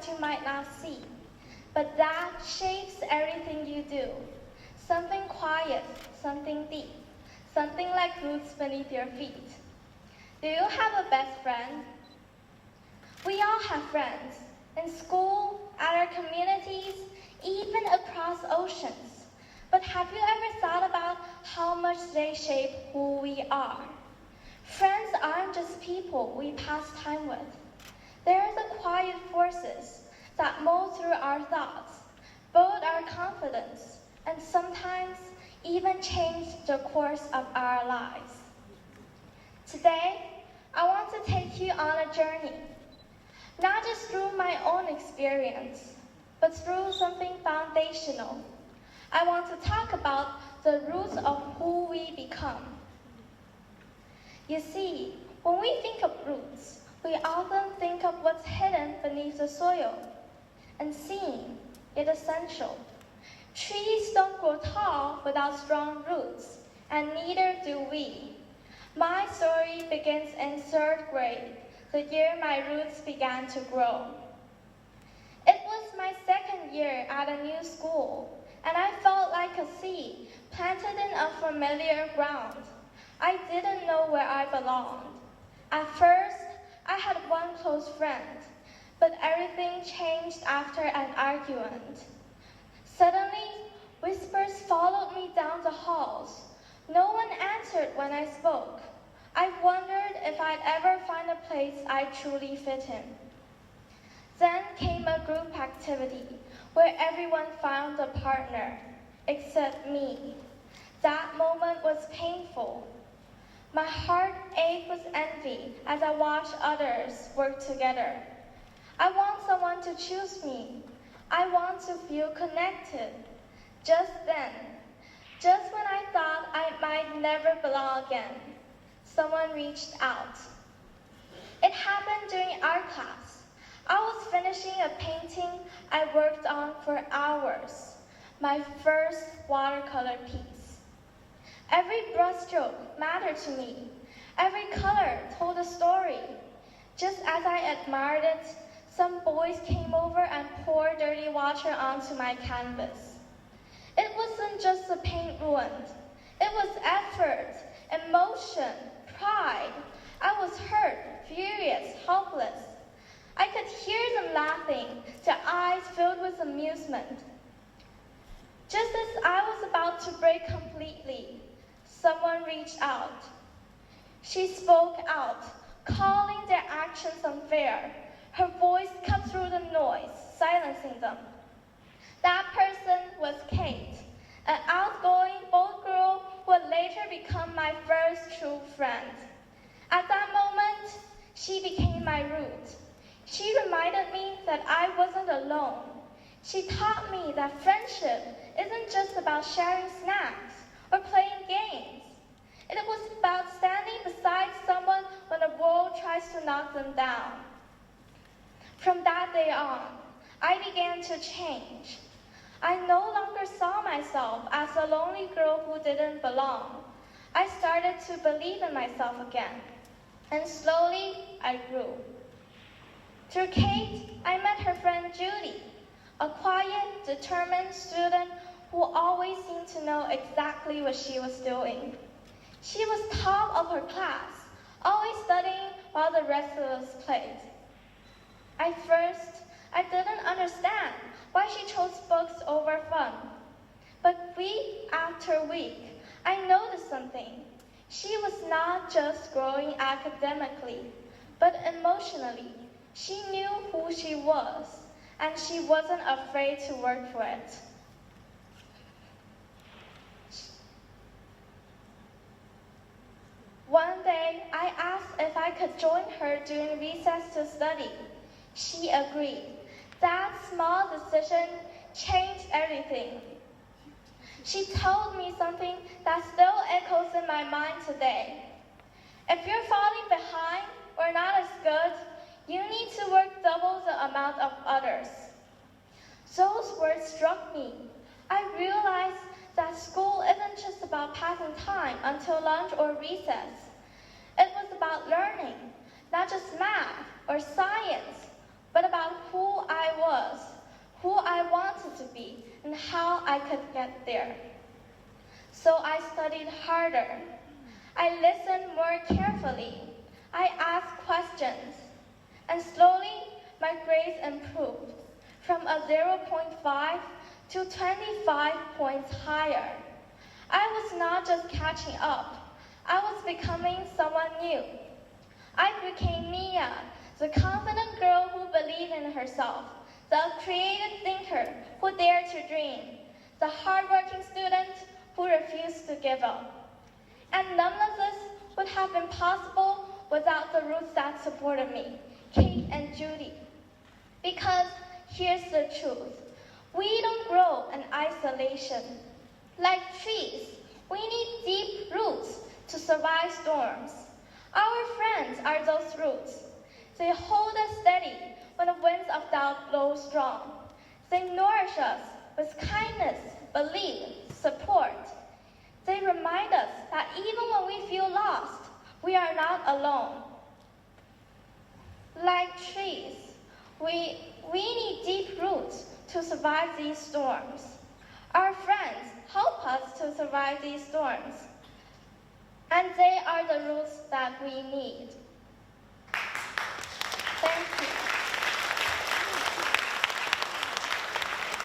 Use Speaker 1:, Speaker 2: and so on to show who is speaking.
Speaker 1: that you might not see, but that shapes everything you do. Something quiet, something deep, something like roots beneath your feet. Do you have a best friend? We all have friends, in school, at our communities, even across oceans. But have you ever thought about how much they shape who we are? Friends aren't just people we pass time with. They're the quiet forces that mold through our thoughts, build our confidence, and sometimes even change the course of our lives. Today, I want to take you on a journey, not just through my own experience, but through something foundational. I want to talk about the roots of who we become. You see, when we think of roots, we often think of what's hidden beneath the soil, unseen yet essential. Trees don't grow tall without strong roots, and neither do we. My story begins in 3rd grade, the year my roots began to grow. It was my 2nd year at a new school, and I felt like a seed planted in unfamiliar ground. I didn't know where I belonged. At first, I had one close friend, but everything changed after an argument. Suddenly, whispers followed me down the halls. No one answered when I spoke. I wondered if I'd ever find a place I truly fit in. Then came a group activity where everyone found a partner, except me. That moment was painful. My heart ached with envy as I watched others work together. I want someone to choose me. I want to feel connected. Just then, just when I thought I might never belong again, someone reached out. It happened during art class. I was finishing a painting I worked on for hours, my first watercolor piece. Every brushstroke mattered to me. Every color told a story. Just as I admired it, some boys came over and poured dirty water onto my canvas. It wasn't just the paint ruined. It was effort, emotion, pride. I was hurt, furious, helpless. I could hear them laughing, their eyes filled with amusement. Just as I was about to break completely, someone reached out. She spoke out, calling their actions unfair. Her voice cut through the noise, silencing them. That person was Kate, an outgoing, bold girl who would later become my first true friend. At that moment, she became my root. She reminded me that I wasn't alone. She taught me that friendship isn't just about sharing snacks or playing games. It was about standing beside someone when the world tries to knock them down. From that day on, I began to change. I no longer saw myself as a lonely girl who didn't belong. I started to believe in myself again, and slowly I grew. Through Kate, I met her friend Judy, a quiet, determined student who always seemed to know exactly what she was doing. She was top of her class, always studying while the rest of us played. At first, I didn't understand why she chose books over fun. But week after week, I noticed something. She was not just growing academically, but emotionally. She knew who she was, and she wasn't afraid to work for it. One day, I asked if I could join her during recess to study. She agreed. That small decision changed everything. She told me something that still echoes in my mind today. If you're falling behind or not as good, you need to work double the amount of others. Those words struck me. I realized that school isn't just about passing time until lunch or recess. It was about learning, not just math or science, but about who I was, who I wanted to be, and how I could get there. So I studied harder. I listened more carefully. I asked questions. And slowly, my grades improved from a 0.5 to 25 points higher. I was not just catching up. I was becoming someone new. I became Miya, the confident girl who believed in herself, the creative thinker who dared to dream, the hardworking student who refused to give up. And none of this would have been possible without the roots that supported me, Kate and Judy. Because here's the truth. We don't grow in isolation. Like trees, we need deep roots to survive storms. Our friends are those roots. They hold us steady when the winds of doubt blow strong. They nourish us with kindness, belief, support. They remind us that even when we feel lost, we are not alone. Like trees, we need deep roots to survive these storms. Our friends help us to survive these storms. And they are the roots that we need. Thank you.